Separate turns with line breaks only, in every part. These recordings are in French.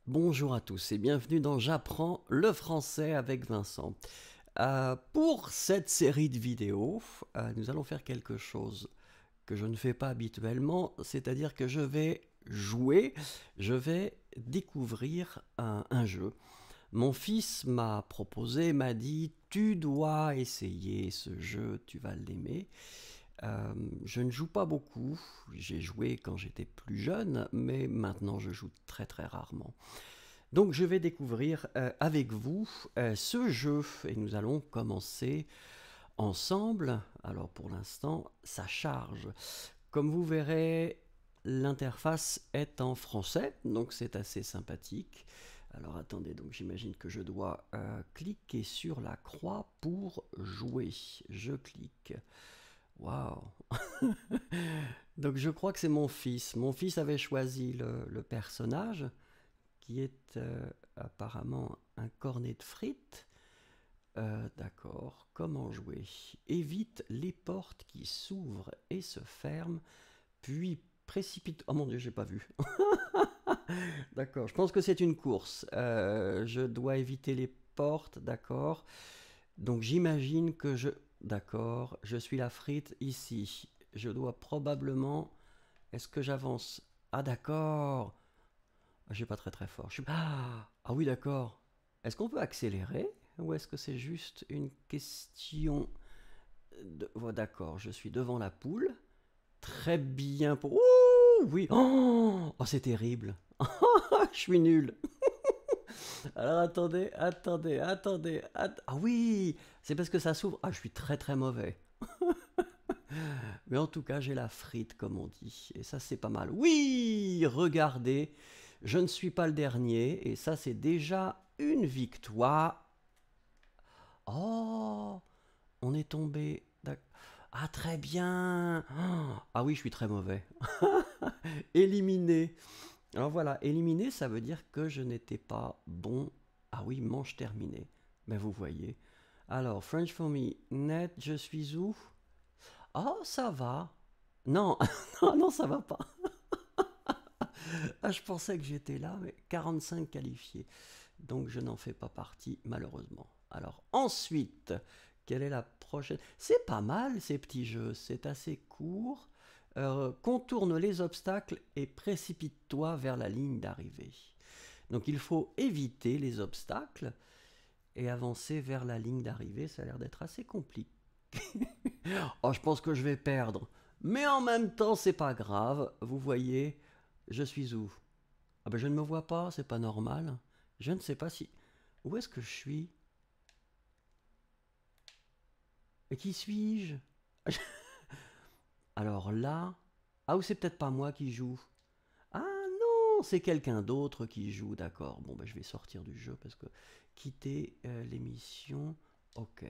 Bonjour à tous et bienvenue dans J'apprends le français avec Vincent. Pour cette série de vidéos, nous allons faire quelque chose que je ne fais pas habituellement, c'est-à-dire que je vais découvrir un jeu. Mon fils m'a proposé, m'a dit, tu dois essayer ce jeu, tu vas l'aimer. Je ne joue pas beaucoup, j'ai joué quand j'étais plus jeune, mais maintenant je joue très très rarement. Donc je vais découvrir avec vous ce jeu et nous allons commencer ensemble. Alors pour l'instant, ça charge. Comme vous verrez, l'interface est en français, donc c'est assez sympathique. Alors attendez, donc j'imagine que je dois cliquer sur la croix pour jouer. Je clique. Waouh. Donc je crois que c'est mon fils. Mon fils avait choisi le personnage qui est apparemment un cornet de frites. D'accord, comment jouer? Évite les portes qui s'ouvrent et se ferment, puis précipite. Oh mon dieu, j'ai pas vu. D'accord, je pense que c'est une course. Je dois éviter les portes, d'accord. Donc j'imagine que je. D'accord, je suis la frite ici. Je dois probablement. Est-ce que j'avance? Ah d'accord. Je suis pas très très fort. Ah oui, d'accord. Est-ce qu'on peut accélérer ou est-ce que c'est juste une question de... Oh, d'accord, je suis devant la poule. Très bien pour... Ouh, oui. Oh, c'est terrible. Je suis nul. Alors attendez. Ah oui, c'est parce que ça s'ouvre. Ah, je suis très très mauvais. Mais en tout cas, j'ai la frite, comme on dit. Et ça, c'est pas mal. Oui, regardez, je ne suis pas le dernier. Et ça, c'est déjà une victoire. Oh, on est tombé. Ah, très bien. Ah oui, je suis très mauvais. Éliminé. Alors voilà, éliminé, ça veut dire que je n'étais pas bon. Ah oui, manche terminée. Ben vous voyez. Alors, French for me, net, je suis où? Oh, ça va. Non, non, non, ça va pas. Ah, je pensais que j'étais là, mais 45 qualifiés. Donc je n'en fais pas partie, malheureusement. Alors ensuite, quelle est la prochaine? C'est pas mal ces petits jeux, c'est assez court. Contourne les obstacles et précipite-toi vers la ligne d'arrivée. Donc il faut éviter les obstacles et avancer vers la ligne d'arrivée. Ça a l'air d'être assez compliqué. Oh, je pense que je vais perdre. Mais en même temps, c'est pas grave. Vous voyez, je suis où? Ah ben je ne me vois pas, c'est pas normal. Je ne sais pas si... Où est-ce que je suis? Et qui suis-je? Alors là... Ah ou c'est peut-être pas moi qui joue. Ah non, c'est quelqu'un d'autre qui joue, d'accord. Bon ben je vais sortir du jeu parce que quitter l'émission... Ok.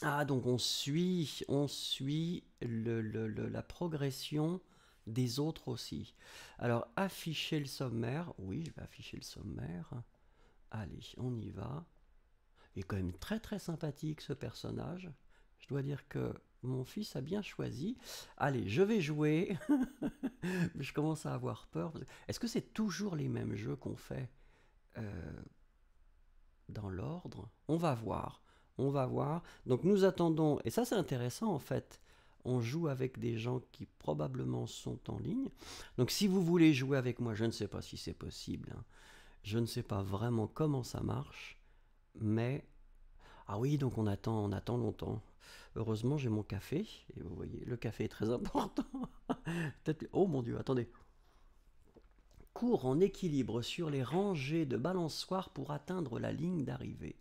Ah donc on suit la progression des autres aussi. Alors afficher le sommaire, oui je vais afficher le sommaire. Allez, on y va. Il est quand même très très sympathique ce personnage. Je dois dire que mon fils a bien choisi. Allez, je vais jouer. Je commence à avoir peur. Est-ce que c'est toujours les mêmes jeux qu'on fait dans l'ordre? On va voir. On va voir. Donc nous attendons. Et ça c'est intéressant en fait. On joue avec des gens qui probablement sont en ligne. Donc si vous voulez jouer avec moi, je ne sais pas si c'est possible, hein. Je ne sais pas vraiment comment ça marche. Mais ah oui, donc on attend longtemps. Heureusement, j'ai mon café. Et vous voyez, le café est très important. Oh mon Dieu, attendez. Cours en équilibre sur les rangées de balançoires pour atteindre la ligne d'arrivée.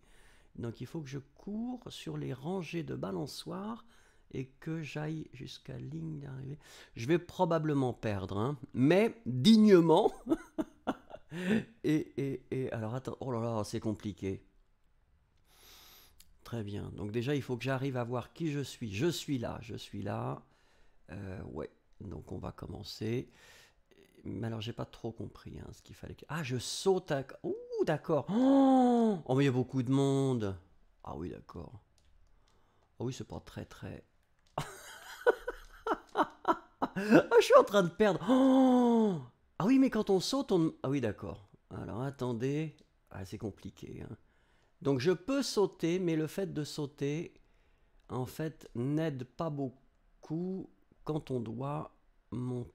Donc il faut que je cours sur les rangées de balançoires et que j'aille jusqu'à la ligne d'arrivée. Je vais probablement perdre, hein, mais dignement. Et alors attends, oh là là, c'est compliqué. Très bien. Donc déjà, il faut que j'arrive à voir qui je suis. Je suis là, je suis là. Ouais. Donc on va commencer. Mais alors j'ai pas trop compris hein, ce qu'il fallait que... Ah, je saute à... Ouh, d'accord. Oh, mais il y a beaucoup de monde. Ah oui, d'accord. Ah oui, c'est pas très très... Ah, je suis en train de perdre. Oh Ah oui, mais quand on saute, on... Ah oui, d'accord. Alors, attendez. Ah, c'est compliqué, hein. Donc, je peux sauter, mais le fait de sauter, en fait, n'aide pas beaucoup quand on doit monter.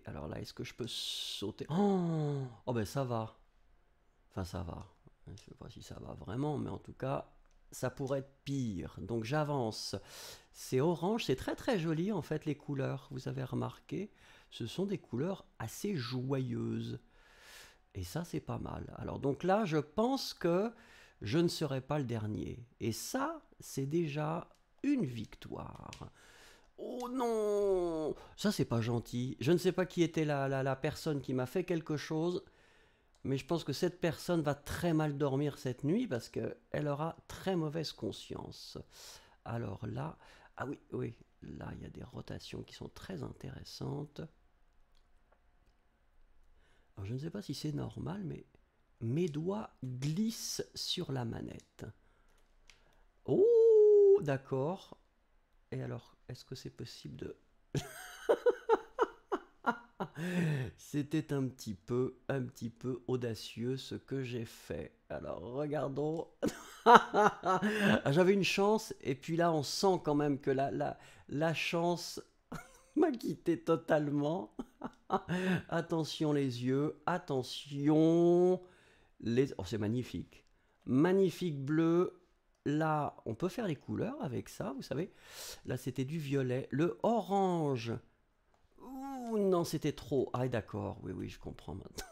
Alors là, est-ce que je peux sauter? Oh, oh ben ça va. Enfin, ça va. Je ne sais pas si ça va vraiment, mais en tout cas, ça pourrait être pire. Donc j'avance. C'est orange, c'est très très joli en fait les couleurs. Vous avez remarqué, ce sont des couleurs assez joyeuses. Et ça, c'est pas mal. Alors donc là, je pense que je ne serai pas le dernier. Et ça, c'est déjà une victoire. Oh non! Ça, c'est pas gentil. Je ne sais pas qui était la personne qui m'a fait quelque chose, mais je pense que cette personne va très mal dormir cette nuit parce qu'elle aura très mauvaise conscience. Alors là, ah oui, oui, là il y a des rotations qui sont très intéressantes. Alors je ne sais pas si c'est normal, mais mes doigts glissent sur la manette. Oh, d'accord. Et alors, est-ce que c'est possible de... C'était un petit peu audacieux ce que j'ai fait. Alors, regardons. J'avais une chance, et puis là, on sent quand même que la chance m'a quitté totalement. Attention les yeux, attention les... Oh, c'est magnifique. Magnifique bleu. Là, on peut faire les couleurs avec ça, vous savez. Là, c'était du violet. Le orange. Ouh, non, c'était trop. Ah, d'accord. Oui, oui, je comprends maintenant.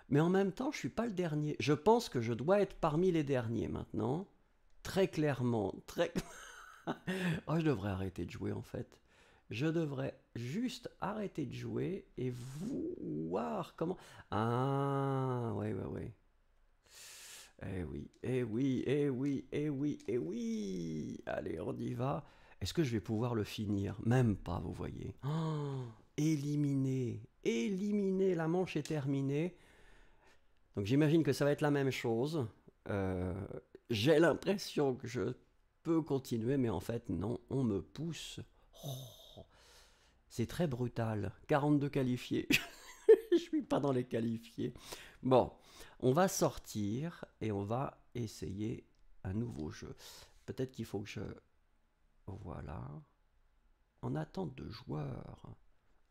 Mais en même temps, je suis pas le dernier. Je pense que je dois être parmi les derniers maintenant. Très clairement. Très... oh, je devrais arrêter de jouer en fait. Je devrais juste arrêter de jouer et voir comment... Ah, ouais, ouais, ouais. Eh oui, eh oui, eh oui, eh oui, eh oui. Allez, on y va. Est-ce que je vais pouvoir le finir? Même pas, vous voyez. Oh, éliminé, éliminé. La manche est terminée. Donc j'imagine que ça va être la même chose. Euh, j'ai l'impression que je peux continuer, mais en fait, non, on me pousse. Oh, c'est très brutal. 42 qualifiés. Je suis pas dans les qualifiés. Bon, on va sortir et on va essayer un nouveau jeu. Peut-être qu'il faut que je... Voilà. En attente de joueurs.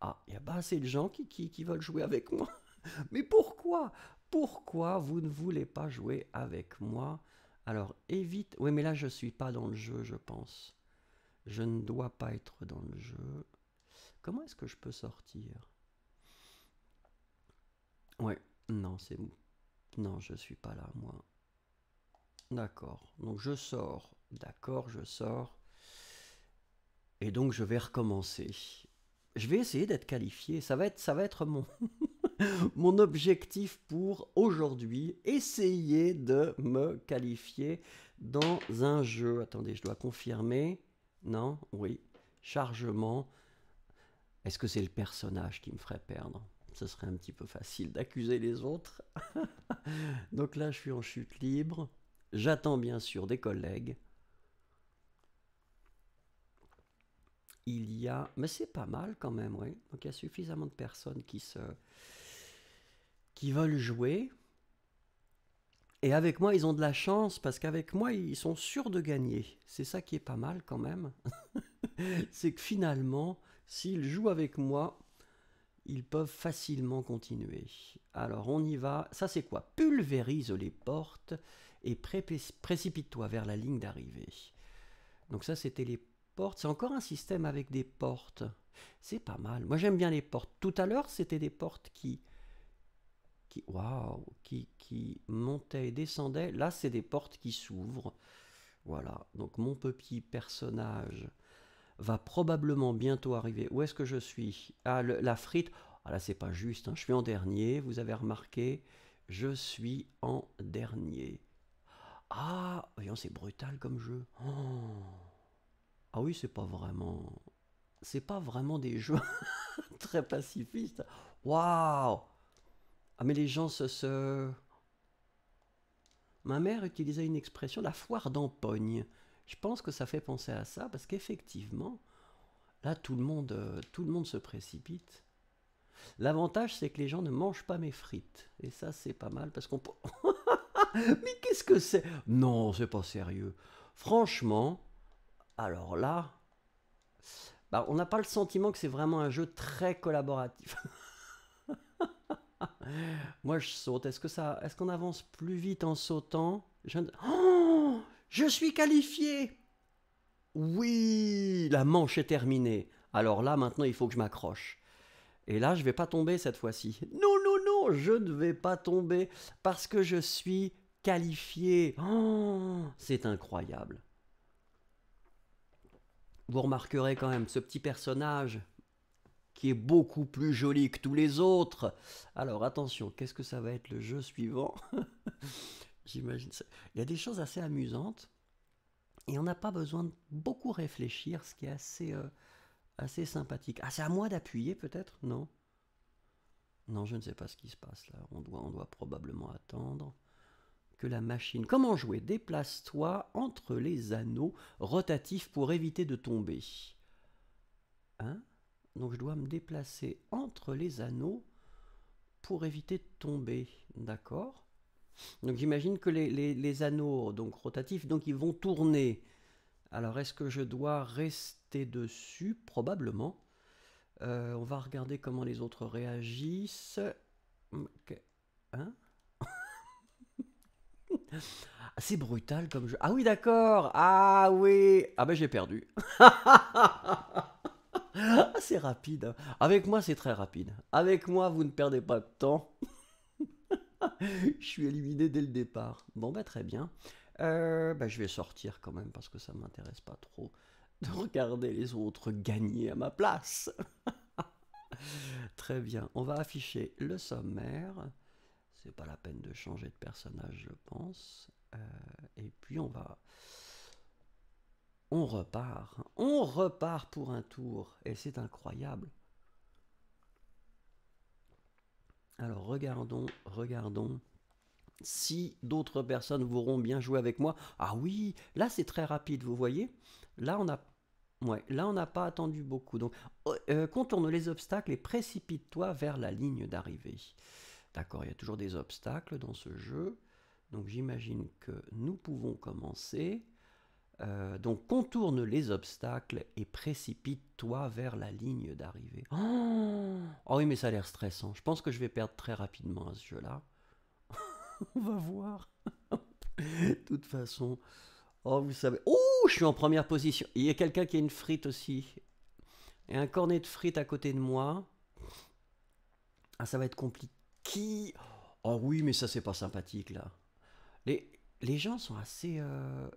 Ah, il y a pas assez de gens qui veulent jouer avec moi. Mais pourquoi? Pourquoi vous ne voulez pas jouer avec moi? Alors, évite... Oui, mais là, je suis pas dans le jeu, je pense. Je ne dois pas être dans le jeu. Comment est-ce que je peux sortir? Ouais, non, c'est... Non, je suis pas là, moi. D'accord. Donc je sors. D'accord, je sors. Et donc je vais recommencer. Je vais essayer d'être qualifié. Ça va être mon, mon objectif pour aujourd'hui. Essayer de me qualifier dans un jeu. Attendez, je dois confirmer. Non? Oui. Chargement. Est-ce que c'est le personnage qui me ferait perdre? Ce serait un petit peu facile d'accuser les autres. Donc là, je suis en chute libre. J'attends bien sûr des collègues. Il y a... Mais c'est pas mal quand même, oui. Donc il y a suffisamment de personnes qui veulent jouer. Et avec moi, ils ont de la chance parce qu'avec moi, ils sont sûrs de gagner. C'est ça qui est pas mal quand même. C'est que finalement, s'ils jouent avec moi, ils peuvent facilement continuer. Alors on y va. Ça c'est quoi? Pulvérise les portes et précipite-toi vers la ligne d'arrivée. Donc ça c'était les portes. C'est encore un système avec des portes. C'est pas mal. Moi j'aime bien les portes. Tout à l'heure c'était des portes waouh, qui montaient et descendaient. Là c'est des portes qui s'ouvrent. Voilà. Donc mon petit personnage va probablement bientôt arriver. Où est-ce que je suis? Ah, la frite. Ah là, c'est pas juste, hein. Je suis en dernier. Vous avez remarqué, je suis en dernier. Ah, voyons, c'est brutal comme jeu. Oh. Ah oui, c'est pas vraiment des jeux très pacifistes. Waouh. Ah mais les gens se... Ma mère utilisait une expression, la foire d'empogne. Je pense que ça fait penser à ça parce qu'effectivement, là, tout le monde se précipite. L'avantage, c'est que les gens ne mangent pas mes frites. Et ça, c'est pas mal parce qu'on peut... Mais qu'est-ce que c'est? Non, c'est pas sérieux. Franchement, alors là, bah, on n'a pas le sentiment que c'est vraiment un jeu très collaboratif. Moi, je saute. Est-ce qu'on avance plus vite en sautant? Oh, je suis qualifié! Oui, la manche est terminée. Alors là, maintenant, il faut que je m'accroche. Et là, je vais pas tomber cette fois-ci. Non, non, non, je ne vais pas tomber parce que je suis qualifié. Oh, c'est incroyable. Vous remarquerez quand même ce petit personnage qui est beaucoup plus joli que tous les autres. Alors attention, qu'est-ce que ça va être le jeu suivant? J'imagine ça. Il y a des choses assez amusantes et on n'a pas besoin de beaucoup réfléchir, ce qui est assez sympathique. Ah, c'est à moi d'appuyer peut-être? Non? Non, je ne sais pas ce qui se passe là. On doit probablement attendre que la machine... Comment jouer? Déplace-toi entre les anneaux rotatifs pour éviter de tomber. Hein? Donc je dois me déplacer entre les anneaux pour éviter de tomber. D'accord? Donc j'imagine que les anneaux donc rotatifs, donc ils vont tourner. Alors est-ce que je dois rester dessus? Probablement. On va regarder comment les autres réagissent. Ok. Hein? C'est brutal comme jeu. Ah oui, d'accord. Ah oui. Ah ben j'ai perdu. C'est rapide. Avec moi, c'est très rapide. Avec moi, vous ne perdez pas de temps. Je suis éliminé dès le départ. Bon, bah très bien. Je vais sortir quand même parce que ça m'intéresse pas trop de regarder les autres gagner à ma place. Très bien. On va afficher le sommaire. C'est pas la peine de changer de personnage, je pense. Et puis on repart. On repart pour un tour. Et c'est incroyable. Alors regardons si d'autres personnes voudront bien jouer avec moi. Ah oui, là c'est très rapide, vous voyez. Là on n'a pas attendu beaucoup. Donc contourne les obstacles et précipite-toi vers la ligne d'arrivée. D'accord, il y a toujours des obstacles dans ce jeu. Donc j'imagine que nous pouvons commencer. Donc contourne les obstacles et précipite-toi vers la ligne d'arrivée. Oh oui, mais ça a l'air stressant. Je pense que je vais perdre très rapidement à ce jeu-là. On va voir. De toute façon. Oh, vous savez. Oh, je suis en première position. Il y a quelqu'un qui a une frite aussi. Et un cornet de frites à côté de moi. Ah, ça va être compliqué. Oh oui, mais ça, c'est pas sympathique, là. Les gens sont assez...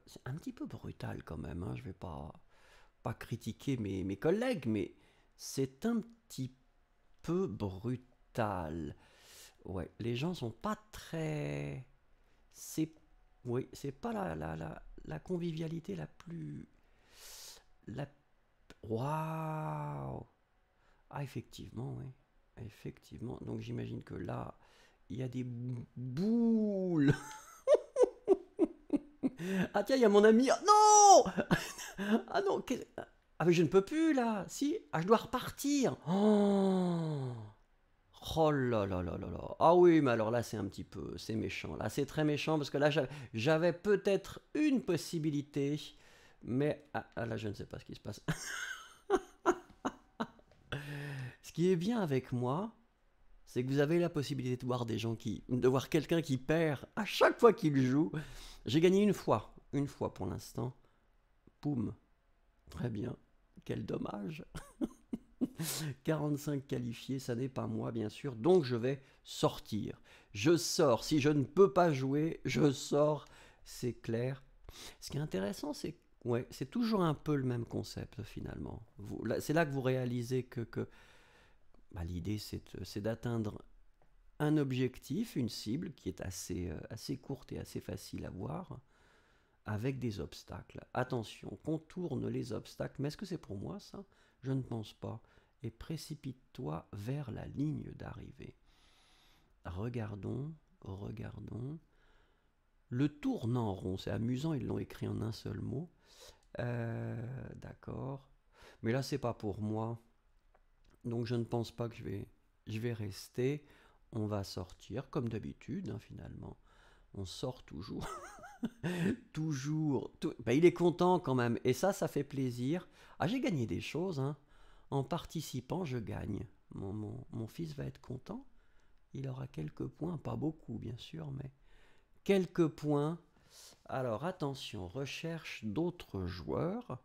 c'est un petit peu brutal, quand même. Hein. Je vais pas critiquer mes collègues, mais c'est un petit peu brutal. Ouais, les gens sont pas très... C'est... Oui, c'est pas la convivialité la plus... La... Waouh! Ah, effectivement, oui. Effectivement. Donc j'imagine que là, il y a des boules. Ah tiens, il y a mon ami. Ah, non! Ah non, ah mais je ne peux plus là. Si, ah je dois repartir. Oh, oh là là là là là. Ah oui, mais alors là c'est un petit peu, c'est méchant. Là c'est très méchant parce que là j'avais peut-être une possibilité, mais là je ne sais pas ce qui se passe. Ce qui est bien avec moi, c'est que vous avez la possibilité de voir de voir quelqu'un qui perd à chaque fois qu'il joue. J'ai gagné une fois pour l'instant. Poum, très bien. Quel dommage. 45 qualifiés, ça n'est pas moi bien sûr, donc je vais sortir. Je sors, si je ne peux pas jouer, je sors, c'est clair. Ce qui est intéressant, c'est ouais, c'est toujours un peu le même concept finalement. C'est là que vous réalisez que bah, l'idée c'est d'atteindre un objectif, une cible qui est assez courte et assez facile à voir, avec des obstacles. Attention, contourne les obstacles. Mais est-ce que c'est pour moi ça? Je ne pense pas. Et précipite-toi vers la ligne d'arrivée. Regardons. Le tournant rond, c'est amusant, ils l'ont écrit en un seul mot. D'accord. Mais là, c'est pas pour moi. Donc je ne pense pas que je vais je vais rester. On va sortir, comme d'habitude, hein, finalement. On sort toujours. Toujours. Ben, il est content quand même. Et ça fait plaisir. Ah, j'ai gagné des choses, hein. En participant, je gagne. Mon fils va être content. Il aura quelques points. Pas beaucoup, bien sûr, mais quelques points. Alors, attention, recherche d'autres joueurs.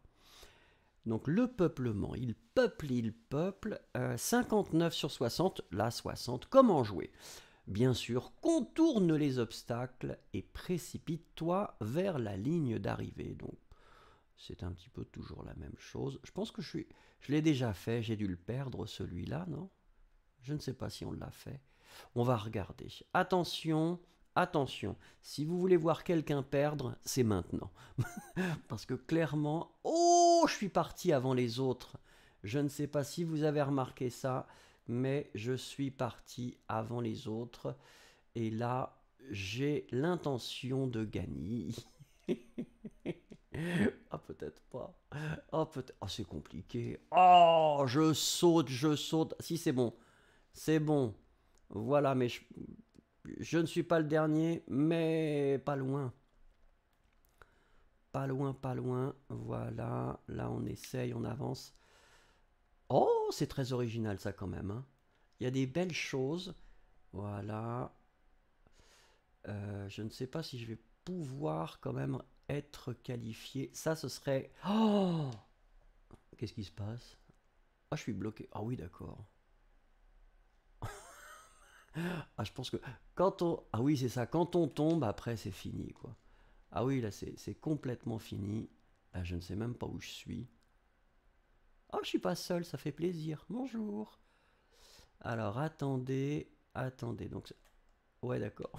Donc, le peuplement. Il peuple, il peuple. 59 sur 60. Là, 60. Comment jouer? Bien sûr, contourne les obstacles et précipite-toi vers la ligne d'arrivée. Donc, c'est un petit peu toujours la même chose. Je pense que je l'ai déjà fait, j'ai dû le perdre celui-là, non? Je ne sais pas si on l'a fait. On va regarder. Attention, attention. Si vous voulez voir quelqu'un perdre, c'est maintenant. Parce que clairement, oh, je suis parti avant les autres. Je ne sais pas si vous avez remarqué ça, mais je suis parti avant les autres. Et là, j'ai l'intention de gagner. Ah, peut-être pas. Oh, peut-être. Oh, c'est compliqué. Oh, je saute, je saute. Si, c'est bon. C'est bon. Voilà, mais je ne suis pas le dernier, mais pas loin. Pas loin, pas loin. Voilà. Là, on essaye, on avance. Oh, c'est très original, ça, quand même, hein. Il y a des belles choses. Voilà. Je ne sais pas si je vais pouvoir quand même être qualifié. Ça, ce serait... Oh, qu'est-ce qui se passe? Ah, je suis bloqué. Ah oui, d'accord. Ah, je pense que quand on... Ah oui, c'est ça. Quand on tombe, après, c'est fini, quoi. Ah oui, là, c'est complètement fini. Là, je ne sais même pas où je suis. Oh, je suis pas seul, ça fait plaisir. Bonjour. Alors, attendez, attendez. Donc, ouais, d'accord.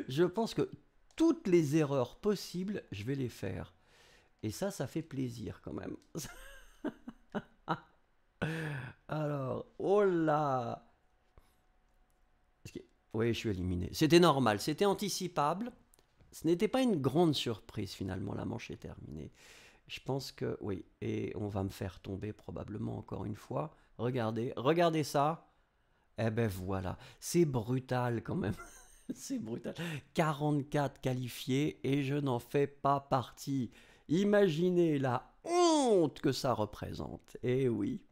Je pense que toutes les erreurs possibles, je vais les faire. Et ça fait plaisir quand même. Alors, oh là. Oui, je suis éliminé. C'était normal, c'était anticipable. Ce n'était pas une grande surprise finalement, la manche est terminée. Je pense que oui, et on va me faire tomber probablement encore une fois. Regardez, regardez ça. Eh ben voilà, c'est brutal quand même. C'est brutal. 44 qualifiés et je n'en fais pas partie. Imaginez la honte que ça représente. Eh oui.